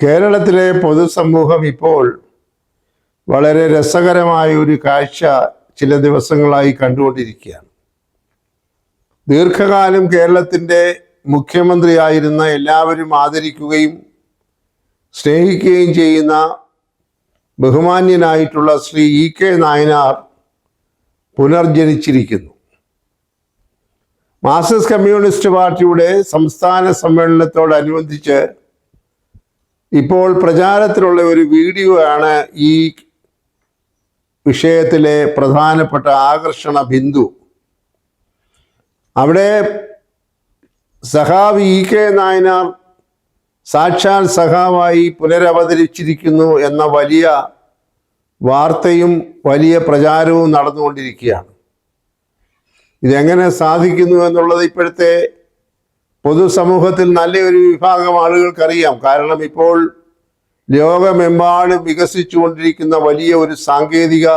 കേരളത്തിലെ പൊതുസമൂഹം ഇപ്പോൾ വളരെ രസകരമായ ഒരു കാഴ്ച ചില ദിവസങ്ങളായി കണ്ടുകൊണ്ടിരിക്കുകയാണ്. ദീർഘകാലം കേരളത്തിൻ്റെ മുഖ്യമന്ത്രിയായിരുന്ന എല്ലാവരും ആദരിക്കുകയും സ്നേഹിക്കുകയും ചെയ്യുന്ന ബഹുമാന്യനായിട്ടുള്ള ശ്രീ ഇ.കെ. നായനാർ പുനർജനിച്ചിരിക്കുന്നു. മാർക്സിസ്റ്റ് കമ്മ്യൂണിസ്റ്റ് പാർട്ടിയുടെ സംസ്ഥാന സമ്മേളനത്തോടനുബന്ധിച്ച് ഇപ്പോൾ പ്രചാരത്തിലുള്ള ഒരു വീഡിയോ ആണ് ഈ വിഷയത്തിലെ പ്രധാനപ്പെട്ട ആകർഷണ ബിന്ദു. അവിടെ സഖാവ് ഇ.കെ. നായനാർ സാക്ഷാൽ സഖാവായി പുനരവതരിച്ചിരിക്കുന്നു എന്ന വലിയ വാർത്തയും വലിയ പ്രചാരവും നടന്നുകൊണ്ടിരിക്കുകയാണ്. ഇതെങ്ങനെ സാധിക്കുന്നു എന്നുള്ളത് ഇപ്പോഴത്തെ പൊതുസമൂഹത്തിൽ നല്ലൊരു വിഭാഗം ആളുകൾക്കറിയാം. കാരണം ഇപ്പോൾ ലോകമെമ്പാടും വികസിച്ചുകൊണ്ടിരിക്കുന്ന വലിയ ഒരു സാങ്കേതിക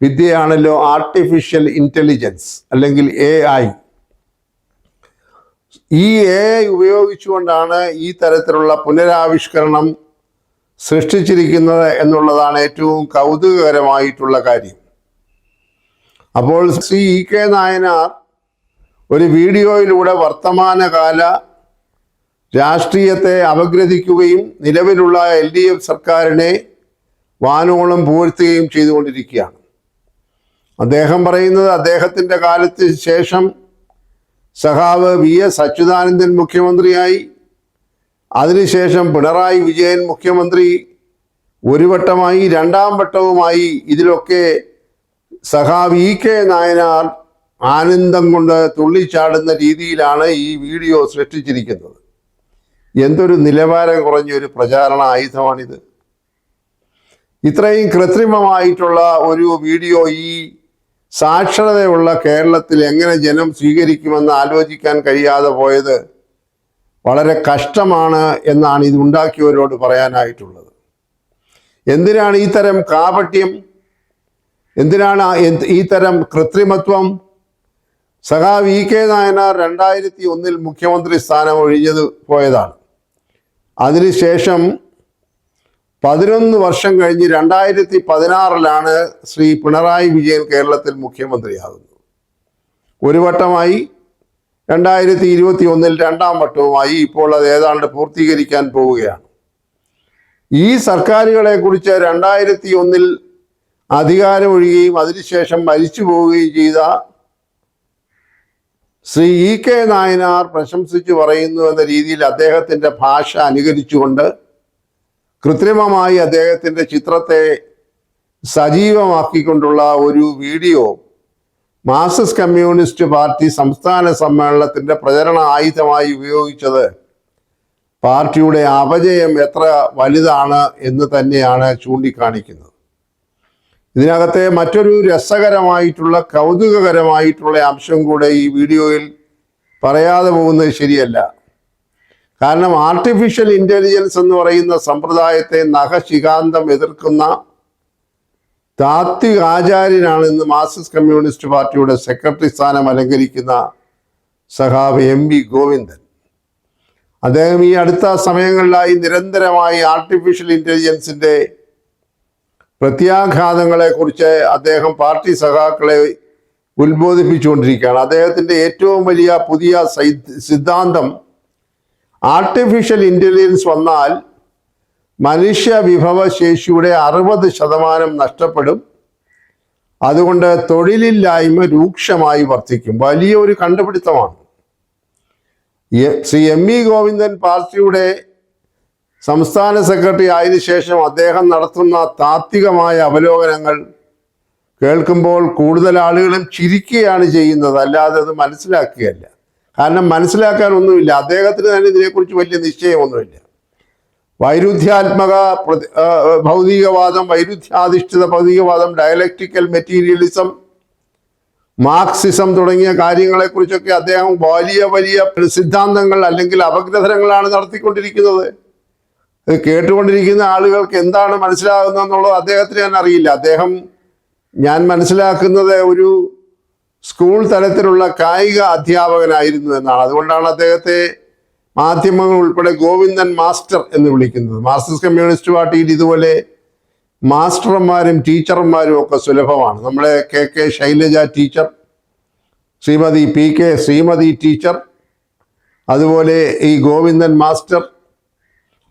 വിദ്യയാണല്ലോ ആർട്ടിഫിഷ്യൽ ഇൻ്റലിജൻസ് അല്ലെങ്കിൽ AI. ഈ AI ഉപയോഗിച്ചുകൊണ്ടാണ് ഈ തരത്തിലുള്ള പുനരാവിഷ്കരണം സൃഷ്ടിച്ചിരിക്കുന്നത് എന്നുള്ളതാണ് ഏറ്റവും കൗതുകകരമായിട്ടുള്ള കാര്യം. അപ്പോൾ ശ്രീ ഇ.കെ. നായനാർ ഒരു വീഡിയോയിലൂടെ വർത്തമാനകാല രാഷ്ട്രീയത്തെ അപഗ്രഥിക്കുകയും നിലവിലുള്ള LDF സർക്കാരിനെ വാനോളം പുകഴ്ത്തുകയും ചെയ്തുകൊണ്ടിരിക്കുകയാണ്. അദ്ദേഹം പറയുന്നത് അദ്ദേഹത്തിൻ്റെ കാലത്തിന് ശേഷം സഖാവ് VS അച്യുതാനന്ദൻ മുഖ്യമന്ത്രിയായി, അതിനുശേഷം പിണറായി വിജയൻ മുഖ്യമന്ത്രി ഒരു വട്ടമായി, രണ്ടാം വട്ടവുമായി. ഇതിലൊക്കെ സഖാവ് ഇ.കെ. നായനാർ ആനന്ദം കൊണ്ട് തുള്ളിച്ചാടുന്ന രീതിയിലാണ് ഈ വീഡിയോ സൃഷ്ടിച്ചിരിക്കുന്നത്. എന്തൊരു നിലവാരം കുറഞ്ഞൊരു പ്രചാരണ ആയുധമാണിത്. ഇത്രയും കൃത്രിമമായിട്ടുള്ള ഒരു വീഡിയോ ഈ സാക്ഷരതയുള്ള കേരളത്തിൽ എങ്ങനെ ജനം സ്വീകരിക്കുമെന്ന് ആലോചിക്കാൻ കഴിയാതെ പോയത് വളരെ കഷ്ടമാണ് എന്നാണ് ഇത് ഉണ്ടാക്കിയവരോട് പറയാനായിട്ടുള്ളത്. എന്തിനാണ് ഈ തരം കാപട്യം? എന്തിനാണ് ഈ തരം കൃത്രിമത്വം? സഖാവ് ഇ.കെ. നായനാർ 2001 മുഖ്യമന്ത്രി സ്ഥാനം ഒഴിഞ്ഞത് പോയതാണ്. അതിനുശേഷം 11 വർഷം കഴിഞ്ഞ് 2016 ശ്രീ പിണറായി വിജയൻ കേരളത്തിൽ മുഖ്യമന്ത്രിയാകുന്നത്. ഒരു വട്ടമായി, 2021 രണ്ടാം വട്ടവുമായി. ഇപ്പോൾ അത് ഏതാണ്ട് പൂർത്തീകരിക്കാൻ പോവുകയാണ്. ഈ സർക്കാരുകളെ കുറിച്ച് 2001 അധികാരമൊഴിയുകയും അതിനുശേഷം മരിച്ചു പോവുകയും ചെയ്ത ശ്രീ ഇ.കെ. നായനാർ പ്രശംസിച്ചു പറയുന്നു എന്ന രീതിയിൽ അദ്ദേഹത്തിൻ്റെ ഭാഷ അനുകരിച്ചുകൊണ്ട് കൃത്രിമമായി അദ്ദേഹത്തിൻ്റെ ചിത്രത്തെ സജീവമാക്കിക്കൊണ്ടുള്ള ഒരു വീഡിയോ മാർക്സിസ്റ്റ് കമ്മ്യൂണിസ്റ്റ് പാർട്ടി സംസ്ഥാന സമ്മേളനത്തിൻ്റെ പ്രചരണ ആയുധമായി ഉപയോഗിച്ചത് പാർട്ടിയുടെ അപജയം എത്ര വലുതാണ് എന്ന് തന്നെയാണ് ചൂണ്ടിക്കാണിക്കുന്നത്. ഇതിനകത്തെ മറ്റൊരു രസകരമായിട്ടുള്ള കൗതുകകരമായിട്ടുള്ള അംശം കൂടെ ഈ വീഡിയോയിൽ പറയാതെ പോകുന്നത് ശരിയല്ല. കാരണം ആർട്ടിഫിഷ്യൽ ഇൻ്റലിജൻസ് എന്ന് പറയുന്ന സമ്പ്രദായത്തെ നഖശികാന്തം എതിർക്കുന്ന താത്വിക ആചാര്യനാണ് ഇന്ന് മാർക്സിസ്റ്റ് കമ്മ്യൂണിസ്റ്റ് പാർട്ടിയുടെ സെക്രട്ടറി സ്ഥാനം അലങ്കരിക്കുന്ന സഖാവ് MV ഗോവിന്ദൻ. അദ്ദേഹം ഈ അടുത്ത സമയങ്ങളിലായി നിരന്തരമായി ആർട്ടിഫിഷ്യൽ ഇൻ്റലിജൻസിൻ്റെ പ്രത്യാഘാതങ്ങളെക്കുറിച്ച് അദ്ദേഹം പാർട്ടി സഖാക്കളെ ഉത്ബോധിപ്പിച്ചുകൊണ്ടിരിക്കുകയാണ്. അദ്ദേഹത്തിൻ്റെ ഏറ്റവും വലിയ പുതിയ സിദ്ധാന്തം ആർട്ടിഫിഷ്യൽ ഇൻ്റലിജൻസ് വന്നാൽ മനുഷ്യ വിഭവശേഷിയുടെ 60% നഷ്ടപ്പെടും. അതുകൊണ്ട് തൊഴിലില്ലായ്മ രൂക്ഷമായി വർദ്ധിക്കും. വലിയൊരു കണ്ടുപിടുത്തമാണ്. ശ്രീ MV ഗോവിന്ദൻ പാർട്ടിയുടെ സംസ്ഥാന സെക്രട്ടറി ആയതിനു ശേഷം അദ്ദേഹം നടത്തുന്ന താത്വികമായ അവലോകനങ്ങൾ കേൾക്കുമ്പോൾ കൂടുതൽ ആളുകളും ചിരിക്കുകയാണ് ചെയ്യുന്നത്, അല്ലാതെ അത് മനസ്സിലാക്കുകയല്ല. കാരണം മനസ്സിലാക്കാനൊന്നുമില്ല. അദ്ദേഹത്തിന് തന്നെ ഇതിനെക്കുറിച്ച് വലിയ നിശ്ചയമൊന്നുമില്ല. വൈരുദ്ധ്യാത്മക ഭൗതികവാദം, വൈരുദ്ധ്യാധിഷ്ഠിത ഭൗതികവാദം, ഡയലക്റ്റിക്കൽ മെറ്റീരിയലിസം, മാർക്സിസം തുടങ്ങിയ കാര്യങ്ങളെക്കുറിച്ചൊക്കെ അദ്ദേഹം വലിയ വലിയ സിദ്ധാന്തങ്ങൾ അല്ലെങ്കിൽ അപഗ്രഥനങ്ങളാണ് നടത്തിക്കൊണ്ടിരിക്കുന്നത്. ഇത് കേട്ടുകൊണ്ടിരിക്കുന്ന ആളുകൾക്ക് എന്താണ് മനസ്സിലാകുന്നതെന്നുള്ളത് അദ്ദേഹത്തിന് തന്നെ അറിയില്ല. ഞാൻ മനസ്സിലാക്കുന്നത് ഒരു സ്കൂൾ തലത്തിലുള്ള കായിക അധ്യാപകനായിരുന്നു എന്നാണ്. അതുകൊണ്ടാണ് അദ്ദേഹത്തെ മാധ്യമങ്ങൾ ഉൾപ്പെടെ ഗോവിന്ദൻ മാസ്റ്റർ എന്ന് വിളിക്കുന്നത്. മാർക്സിസ്റ്റ് കമ്മ്യൂണിസ്റ്റ് പാർട്ടിയിൽ ഇതുപോലെ മാസ്റ്റർമാരും ടീച്ചർമാരും ഒക്കെ സുലഭമാണ്. നമ്മളെ K Shailaja teacher, Shrimati PK Shrimati teacher, അതുപോലെ ഈ ഗോവിന്ദൻ മാസ്റ്റർ,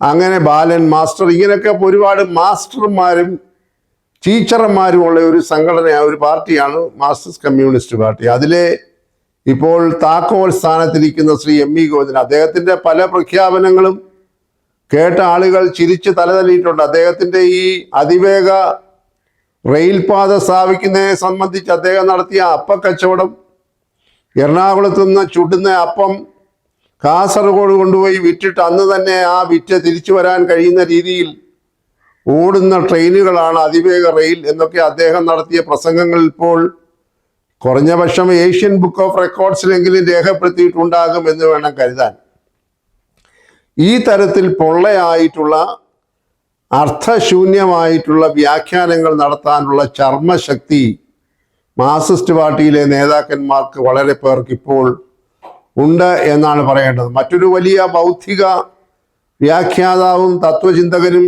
അങ്ങനെ ബാലൻ മാസ്റ്റർ, ഇങ്ങനെയൊക്കെ ഒരുപാട് മാസ്റ്റർമാരും ടീച്ചർമാരും ഉള്ള ഒരു സംഘടനയാണ്, ഒരു പാർട്ടിയാണ് മാർക്സിസ്റ്റ് കമ്മ്യൂണിസ്റ്റ് പാർട്ടി. അതിലെ ഇപ്പോൾ താക്കോൽ സ്ഥാനത്തിരിക്കുന്ന ശ്രീ MV ഗോവിന്ദൻ, അദ്ദേഹത്തിൻ്റെ പല പ്രഖ്യാപനങ്ങളും കേട്ട ആളുകൾ ചിരിച്ച് തലതല്ലിയിട്ടുണ്ട്. അദ്ദേഹത്തിൻ്റെ ഈ അതിവേഗ റെയിൽപാത സ്ഥാപിക്കുന്നതിനെ സംബന്ധിച്ച് അദ്ദേഹം നടത്തിയ അപ്പക്കച്ചവടം, എറണാകുളത്തു നിന്ന് ചുടുന്ന അപ്പം കാസർഗോഡ് കൊണ്ടുപോയി വിറ്റിട്ട് അന്ന് തന്നെ ആ വിറ്റ് തിരിച്ചു വരാൻ കഴിയുന്ന രീതിയിൽ ഓടുന്ന ട്രെയിനുകളാണ് അതിവേഗ റെയിൽ എന്നൊക്കെ അദ്ദേഹം നടത്തിയ പ്രസംഗങ്ങൾ ഇപ്പോൾ കുറഞ്ഞ പക്ഷം ഏഷ്യൻ ബുക്ക് ഓഫ് റെക്കോർഡ്സിലെങ്കിലും രേഖപ്പെടുത്തിയിട്ടുണ്ടാകും എന്ന് വേണം കരുതാൻ. ഈ തരത്തിൽ പൊള്ളയായിട്ടുള്ള അർത്ഥശൂന്യമായിട്ടുള്ള വ്യാഖ്യാനങ്ങൾ നടത്താനുള്ള ചർമ്മശക്തി മാർക്സിസ്റ്റ് പാർട്ടിയിലെ നേതാക്കന്മാർക്ക് വളരെ പേർക്ക് ഇപ്പോൾ ഉണ്ട് എന്നാണ് പറയേണ്ടത്. മറ്റൊരു വലിയ ബൗദ്ധിക വ്യാഖ്യാതാവും തത്വചിന്തകനും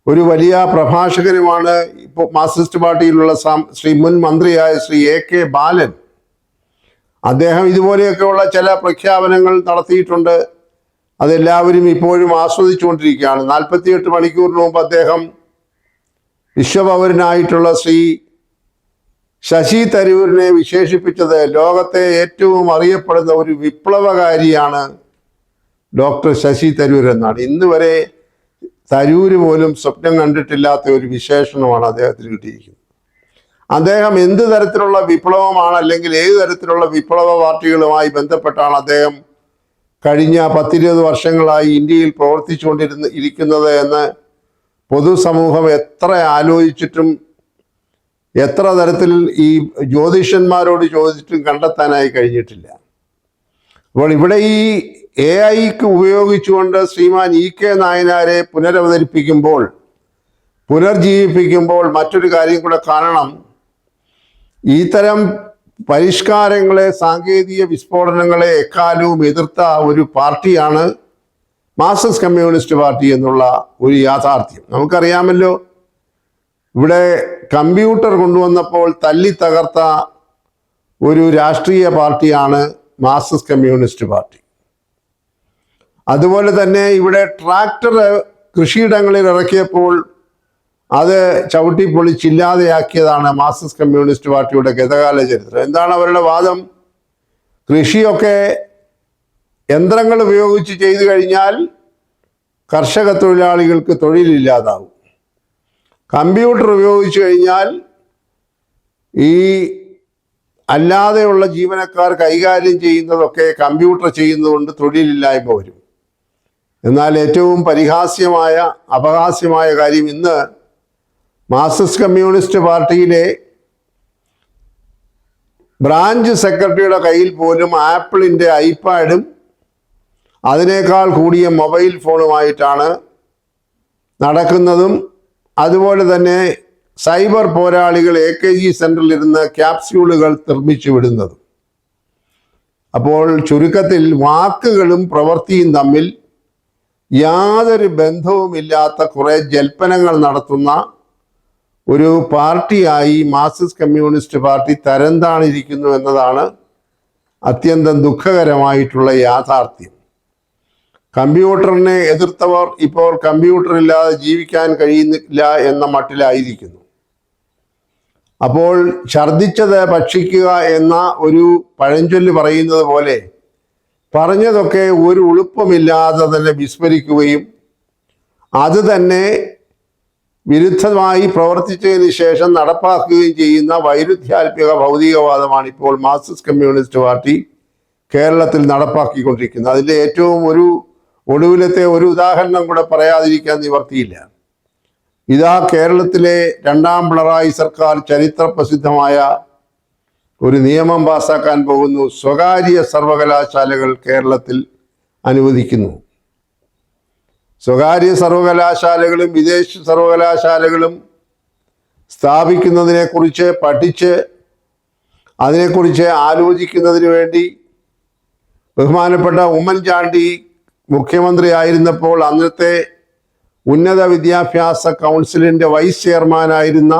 ഒരു വലിയ പ്രഭാഷകനുമാണ് ഇപ്പോൾ മാർക്സിസ്റ്റ് പാർട്ടിയിലുള്ള ശ്രീ മുൻ മന്ത്രിയായ ശ്രീ AK ബാലൻ. അദ്ദേഹം ഇതുപോലെയൊക്കെയുള്ള ചില പ്രഖ്യാപനങ്ങൾ നടത്തിയിട്ടുണ്ട്. അതെല്ലാവരും ഇപ്പോഴും ആസ്വദിച്ചുകൊണ്ടിരിക്കുകയാണ്. 48 മണിക്കൂറിന് മുമ്പ് അദ്ദേഹം വിശ്വപൗരനായിട്ടുള്ള ശ്രീ ശശി തരൂരിനെ വിശേഷിപ്പിച്ചത് ലോകത്തെ ഏറ്റവും അറിയപ്പെടുന്ന ഒരു വിപ്ലവകാരിയാണ് ഡോക്ടർ ശശി തരൂർ എന്നാണ്. ഇന്ന് വരെ തരൂര് പോലും സ്വപ്നം കണ്ടിട്ടില്ലാത്ത ഒരു വിശേഷണമാണ് അദ്ദേഹത്തിന് കിട്ടിയിരിക്കുന്നത്. അദ്ദേഹം എന്ത് തരത്തിലുള്ള വിപ്ലവമാണ്, അല്ലെങ്കിൽ ഏത് തരത്തിലുള്ള വിപ്ലവ പാർട്ടികളുമായി ബന്ധപ്പെട്ടാണ് അദ്ദേഹം കഴിഞ്ഞ 10-20 വർഷങ്ങളായി ഇന്ത്യയിൽ ഇരിക്കുന്നത് എന്ന് പൊതുസമൂഹം എത്ര ആലോചിച്ചിട്ടും എത്ര തരത്തിൽ ഈ ജ്യോതിഷന്മാരോട് ചോദിച്ചിട്ടും കണ്ടെത്താനായി കഴിഞ്ഞിട്ടില്ല. അപ്പോൾ ഇവിടെ ഈ AI ഉപയോഗിച്ചുകൊണ്ട് ശ്രീമാൻ EK നായനാരെ പുനർജീവിപ്പിക്കുമ്പോൾ മറ്റൊരു കാര്യം കൂടെ കാണണം. ഇത്തരം പരിഷ്കാരങ്ങളെ, സാങ്കേതിക വിസ്ഫോടനങ്ങളെ എക്കാലവും എതിർത്ത ഒരു പാർട്ടിയാണ് മാർക്സിസ്റ്റ് കമ്മ്യൂണിസ്റ്റ് പാർട്ടി എന്നുള്ള ഒരു യാഥാർത്ഥ്യം നമുക്കറിയാമല്ലോ. ഇവിടെ കമ്പ്യൂട്ടർ കൊണ്ടുവന്നപ്പോൾ തല്ലി തകർത്ത ഒരു രാഷ്ട്രീയ പാർട്ടിയാണ് മാർക്സിസ്റ്റ് കമ്മ്യൂണിസ്റ്റ് പാർട്ടി. അതുപോലെ തന്നെ ഇവിടെ ട്രാക്ടർ കൃഷിയിടങ്ങളിൽ ഇറക്കിയപ്പോൾ അത് ചവിട്ടിപ്പൊളിച്ചില്ലാതെയാക്കിയതാണ് മാർക്സിസ്റ്റ് കമ്മ്യൂണിസ്റ്റ് പാർട്ടിയുടെ ഗതകാല ചരിത്രം. എന്താണ് അവരുടെ വാദം? കൃഷിയൊക്കെ യന്ത്രങ്ങൾ ഉപയോഗിച്ച് ചെയ്തു കഴിഞ്ഞാൽ കർഷക തൊഴിലാളികൾക്ക് തൊഴിലില്ലാതാവും. കമ്പ്യൂട്ടർ ഉപയോഗിച്ചു കഴിഞ്ഞാൽ ഈ അല്ലാതെയുള്ള ജീവനക്കാർ കൈകാര്യം ചെയ്യുന്നതൊക്കെ കമ്പ്യൂട്ടർ ചെയ്യുന്നതുകൊണ്ട് തൊഴിലില്ലായ്മ വരും. എന്നാൽ ഏറ്റവും അപഹാസ്യമായ കാര്യം, ഇന്ന് മാർക്സിസ്റ്റ് കമ്മ്യൂണിസ്റ്റ് പാർട്ടിയിലെ ബ്രാഞ്ച് സെക്രട്ടറിയുടെ കയ്യിൽ പോലും ആപ്പിളിൻ്റെ ഐപാഡും അതിനേക്കാൾ കൂടിയ മൊബൈൽ ഫോണുമായിട്ടാണ് നടക്കുന്നതും. അതുപോലെ തന്നെ സൈബർ പോരാളികൾ AKG സെൻറ്ററിൽ ഇരുന്ന് ക്യാപ്സ്യൂളുകൾ നിർമ്മിച്ചു വിടുന്നതും. അപ്പോൾ ചുരുക്കത്തിൽ വാക്കുകളും പ്രവൃത്തിയും തമ്മിൽ യാതൊരു ബന്ധവുമില്ലാത്ത കുറേ ജൽപ്പനങ്ങൾ നടത്തുന്ന ഒരു പാർട്ടിയായി മാർക്സിസ്റ്റ് കമ്മ്യൂണിസ്റ്റ് പാർട്ടി തരംതാണിരിക്കുന്നു എന്നതാണ് അത്യന്തം ദുഃഖകരമായിട്ടുള്ള യാഥാർത്ഥ്യം. കമ്പ്യൂട്ടറിനെ എതിർത്തവർ ഇപ്പോൾ കമ്പ്യൂട്ടറില്ലാതെ ജീവിക്കാൻ കഴിയുന്നില്ല എന്ന മട്ടിലായിരിക്കുന്നു. അപ്പോൾ ഛർദ്ദിച്ചത് ഭക്ഷിക്കുക എന്ന ഒരു പഴഞ്ചൊല്ല് പറയുന്നത് പോലെ പറഞ്ഞതൊക്കെ ഒരു ഉളുപ്പമില്ലാതെ തന്നെ വിസ്മരിക്കുകയും അത് തന്നെ വിരുദ്ധമായി പ്രവർത്തിച്ചതിന് ശേഷം നടപ്പാക്കുകയും ചെയ്യുന്ന വൈരുദ്ധ്യാത്മക ഭൗതികവാദമാണ് ഇപ്പോൾ മാർക്സിസ്റ്റ് കമ്മ്യൂണിസ്റ്റ് പാർട്ടി കേരളത്തിൽ നടപ്പാക്കിക്കൊണ്ടിരിക്കുന്നത്. അതിൻ്റെ ഏറ്റവും ഒടുവിലത്തെ ഒരു ഉദാഹരണം കൂടെ പറയാതിരിക്കാൻ നിവർത്തിയില്ല. ഇതാ കേരളത്തിലെ 2ാം പിണറായി സർക്കാർ ചരിത്ര പ്രസിദ്ധമായ ഒരു നിയമം പാസാക്കാൻ പോകുന്നു. സ്വകാര്യ സർവകലാശാലകൾ കേരളത്തിൽ അനുവദിക്കുന്നു. സ്വകാര്യ സർവകലാശാലകളും വിദേശ സർവകലാശാലകളും സ്ഥാപിക്കുന്നതിനെക്കുറിച്ച് പഠിച്ച് അതിനെക്കുറിച്ച് ആലോചിക്കുന്നതിന് വേണ്ടി ബഹുമാനപ്പെട്ട ഉമ്മൻചാണ്ടി മുഖ്യമന്ത്രി ആയിരുന്നപ്പോൾ അന്നത്തെ ഉന്നത വിദ്യാഭ്യാസ കൗൺസിലിൻ്റെ വൈസ് ചെയർമാനായിരുന്ന,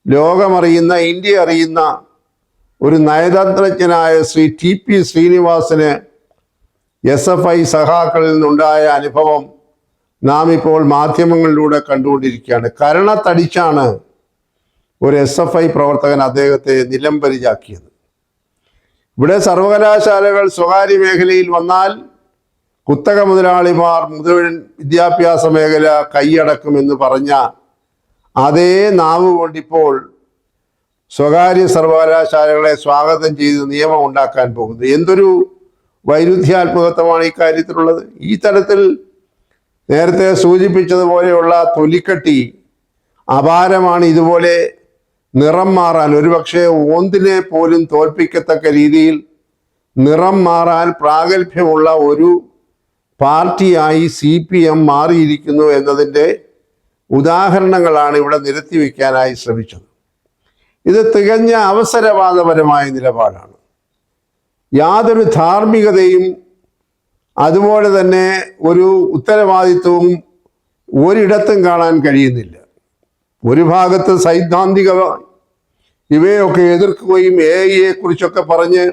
ലോകമറിയുന്ന, ഇന്ത്യ അറിയുന്ന ഒരു നയതന്ത്രജ്ഞനായ ശ്രീ TP ശ്രീനിവാസന് SFI സഖാക്കളിൽ നിന്നുണ്ടായ അനുഭവം നാം ഇപ്പോൾ മാധ്യമങ്ങളിലൂടെ കണ്ടുകൊണ്ടിരിക്കുകയാണ്. കരണത്തടിച്ചാണ് ഒരു SFI പ്രവർത്തകൻ അദ്ദേഹത്തെ നിലംപരിചാക്കിയത്. ഇവിടെ സർവകലാശാലകൾ സ്വകാര്യ മേഖലയിൽ വന്നാൽ കുത്തക മുതലാളിമാർ മുഴുവൻ വിദ്യാഭ്യാസ മേഖല കൈയടക്കുമെന്ന് പറഞ്ഞ അതേ നാവ് കൊണ്ടിപ്പോൾ സ്വകാര്യ സർവകലാശാലകളെ സ്വാഗതം ചെയ്ത് നിയമം ഉണ്ടാക്കാൻ പോകുന്നത്. എന്തൊരു വൈരുദ്ധ്യാത്മകത്വമാണ് ഈ കാര്യത്തിലുള്ളത്. ഈ തരത്തിൽ നേരത്തെ സൂചിപ്പിച്ചതുപോലെയുള്ള തൊലിക്കട്ടി അപാരമാണ്. ഇതുപോലെ നിറം മാറാൻ, ഒരുപക്ഷെ ഓന്തിനെ പോലും തോൽപ്പിക്കത്തക്ക രീതിയിൽ നിറം മാറാൻ പ്രാഗൽഭ്യമുള്ള ഒരു പാർട്ടിയായി CPM മാറിയിരിക്കുന്നു എന്നതിൻ്റെ ഉദാഹരണങ്ങളാണ് ഇവിടെ നിരത്തി വയ്ക്കാനായി ശ്രമിച്ചത്. ഇത് തികഞ്ഞ അവസരവാദപരമായ നിലപാടാണ്. യാതൊരു ധാർമ്മികതയും അതുപോലെ തന്നെ ഒരു ഉത്തരവാദിത്വവും ഒരിടത്തും കാണാൻ കഴിയുന്നില്ല. ഒരു ഭാഗത്ത് സൈദ്ധാന്തികമായി ഇവയൊക്കെ എതിർക്കുകയും AI കുറിച്ചൊക്കെ പറഞ്ഞ്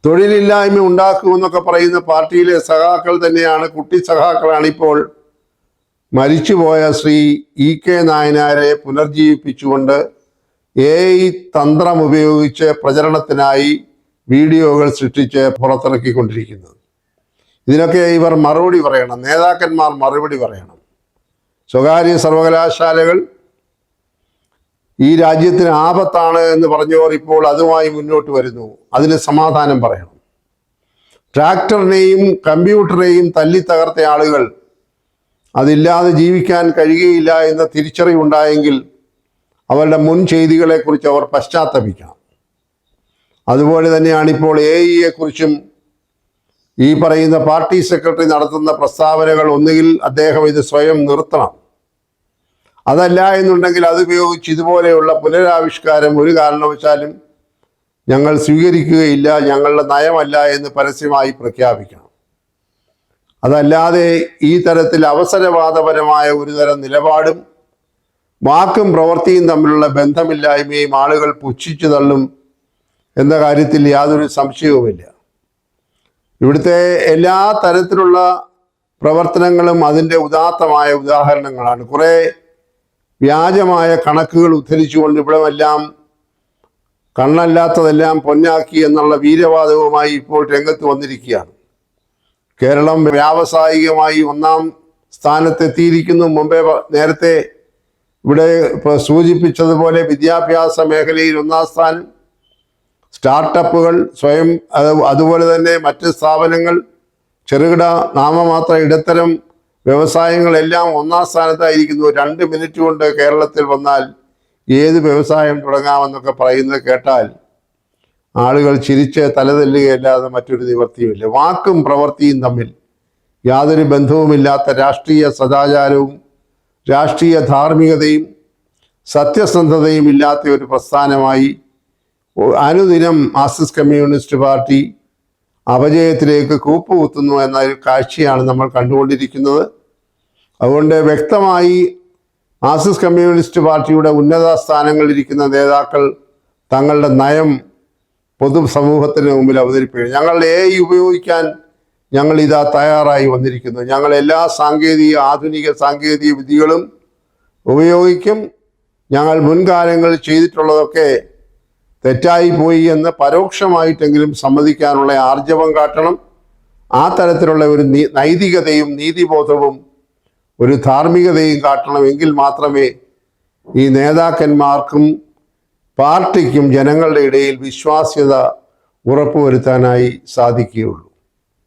തൊഴിലില്ലായ്മ ഉണ്ടാക്കുമെന്നൊക്കെ പറയുന്ന പാർട്ടിയിലെ സഖാക്കൾ തന്നെയാണ്, കുട്ടി സഖാക്കളാണ് ഇപ്പോൾ മരിച്ചുപോയ ശ്രീ EK നായനാരെ പുനർജീവിപ്പിച്ചുകൊണ്ട് AI തന്ത്രം ഉപയോഗിച്ച് പ്രചരണത്തിനായി വീഡിയോകൾ സൃഷ്ടിച്ച് പുറത്തിറക്കിക്കൊണ്ടിരിക്കുന്നത്. ഇതിനൊക്കെ ഇവർ മറുപടി പറയണം, നേതാക്കന്മാർ മറുപടി പറയണം. സ്വകാര്യ സർവകലാശാലകൾ ഈ രാജ്യത്തിന് ആപത്താണ് എന്ന് പറഞ്ഞവർ ഇപ്പോൾ അതുമായി മുന്നോട്ട് വരുന്നു. അതിന് സമാധാനം പറയണം. ട്രാക്ടറിനെയും കമ്പ്യൂട്ടറിനെയും തല്ലി തകർത്ത ആളുകൾ അതില്ലാതെ ജീവിക്കാൻ കഴിയുകയില്ല എന്ന തിരിച്ചറിവുണ്ടായെങ്കിൽ അവരുടെ മുൻ ചെയ്തികളെക്കുറിച്ച് അവർ പശ്ചാത്തപിക്കണം. അതുപോലെ തന്നെയാണ് ഇപ്പോൾ AI കുറിച്ചും ഈ പറയുന്ന പാർട്ടി സെക്രട്ടറി നടത്തുന്ന പ്രസ്താവനകൾ. ഒന്നുകിൽ അദ്ദേഹം ഇത് സ്വയം നിർത്തണം, അതല്ല എന്നുണ്ടെങ്കിൽ അതുപയോഗിച്ച് ഇതുപോലെയുള്ള പുനരാവിഷ്കാരം ഒരു കാരണവശാലും ഞങ്ങൾ സ്വീകരിക്കുകയില്ല, ഞങ്ങളുടെ നയമല്ല എന്ന് പരസ്യമായി പ്രഖ്യാപിക്കണം. അതല്ലാതെ ഈ തരത്തിൽ അവസരവാദപരമായ ഒരു തരം നിലപാടും വാക്കും പ്രവൃത്തിയും തമ്മിലുള്ള ബന്ധമില്ലായ്മയും ആളുകൾ പുച്ഛിച്ചു തള്ളും എന്ന കാര്യത്തിൽ യാതൊരു സംശയവുമില്ല. ഇവിടുത്തെ എല്ലാ തരത്തിലുള്ള പ്രവർത്തനങ്ങളും അതിൻ്റെ ഉദാത്തമായ ഉദാഹരണങ്ങളാണ്. കുറേ വ്യാജമായ കണക്കുകൾ ഉദ്ധരിച്ചുകൊണ്ട് ഇവിടെയെല്ലാം കണ്ണല്ലാത്തതെല്ലാം പൊന്നാക്കി എന്നുള്ള വീരവാദവുമായി ഇപ്പോൾ രംഗത്ത് വന്നിരിക്കുകയാണ്. കേരളം വ്യാവസായികമായി 1-ാം സ്ഥാനത്തെത്തിയിരിക്കുന്നു. മുമ്പേ നേരത്തെ ഇവിടെ ഇപ്പോൾ സൂചിപ്പിച്ചതുപോലെ വിദ്യാഭ്യാസ മേഖലയിൽ 1-ാം സ്ഥാനം, സ്റ്റാർട്ടപ്പുകൾ സ്വയം, അതുപോലെ തന്നെ മറ്റ് സ്ഥാപനങ്ങൾ, ചെറുകിട നാമമാത്ര ഇടത്തരം വ്യവസായങ്ങളെല്ലാം 1-ാം സ്ഥാനത്തായിരിക്കുന്നു. 2 മിനിറ്റ് കൊണ്ട് കേരളത്തിൽ വന്നാൽ ഏത് വ്യവസായം തുടങ്ങാമെന്നൊക്കെ പറയുന്നത് കേട്ടാൽ ആളുകൾ ചിരിച്ച് തലതെല്ലുകയല്ലാതെ മറ്റൊരു നിവൃത്തിയുമില്ല. വാക്കും പ്രവൃത്തിയും തമ്മിൽ യാതൊരു ബന്ധവുമില്ലാത്ത രാഷ്ട്രീയ സദാചാരവും രാഷ്ട്രീയ ധാർമ്മികതയും സത്യസന്ധതയും ഇല്ലാത്ത ഒരു പ്രസ്ഥാനമായി അനുദിനം മാർക്സിസ്റ്റ് കമ്മ്യൂണിസ്റ്റ് പാർട്ടി അപജയത്തിലേക്ക് കൂപ്പുകുത്തുന്നു എന്ന ഒരു കാഴ്ചയാണ് നമ്മൾ കണ്ടുകൊണ്ടിരിക്കുന്നത്. അതുകൊണ്ട് വ്യക്തമായി മാർക്സിസ്റ്റ് കമ്മ്യൂണിസ്റ്റ് പാർട്ടിയുടെ ഉന്നത സ്ഥാനങ്ങളിലിരിക്കുന്ന നേതാക്കൾ തങ്ങളുടെ നയം പൊതുസമൂഹത്തിന് മുമ്പിൽ അവതരിപ്പിക്കണം. ഞങ്ങൾ AI ഉപയോഗിക്കാൻ ഞങ്ങളിതാ തയ്യാറായി വന്നിരിക്കുന്നു. ഞങ്ങൾ എല്ലാ ആധുനിക സാങ്കേതിക വിദ്യകളും ഉപയോഗിക്കും. ഞങ്ങൾ മുൻകാലങ്ങളിൽ ചെയ്തിട്ടുള്ളതൊക്കെ തെറ്റായി പോയി എന്ന് പരോക്ഷമായിട്ടെങ്കിലും സമ്മതിക്കാനുള്ള ആർജവം കാട്ടണം. ആ തരത്തിലുള്ള ഒരു നൈതികതയും നീതിബോധവും ഒരു ധാർമ്മികതയും കാട്ടണമെങ്കിൽ മാത്രമേ ഈ നേതാക്കന്മാർക്കും പാർട്ടിക്കും ജനങ്ങളുടെ ഇടയിൽ വിശ്വാസ്യത ഉറപ്പുവരുത്താനായി സാധിക്കുകയുള്ളൂ.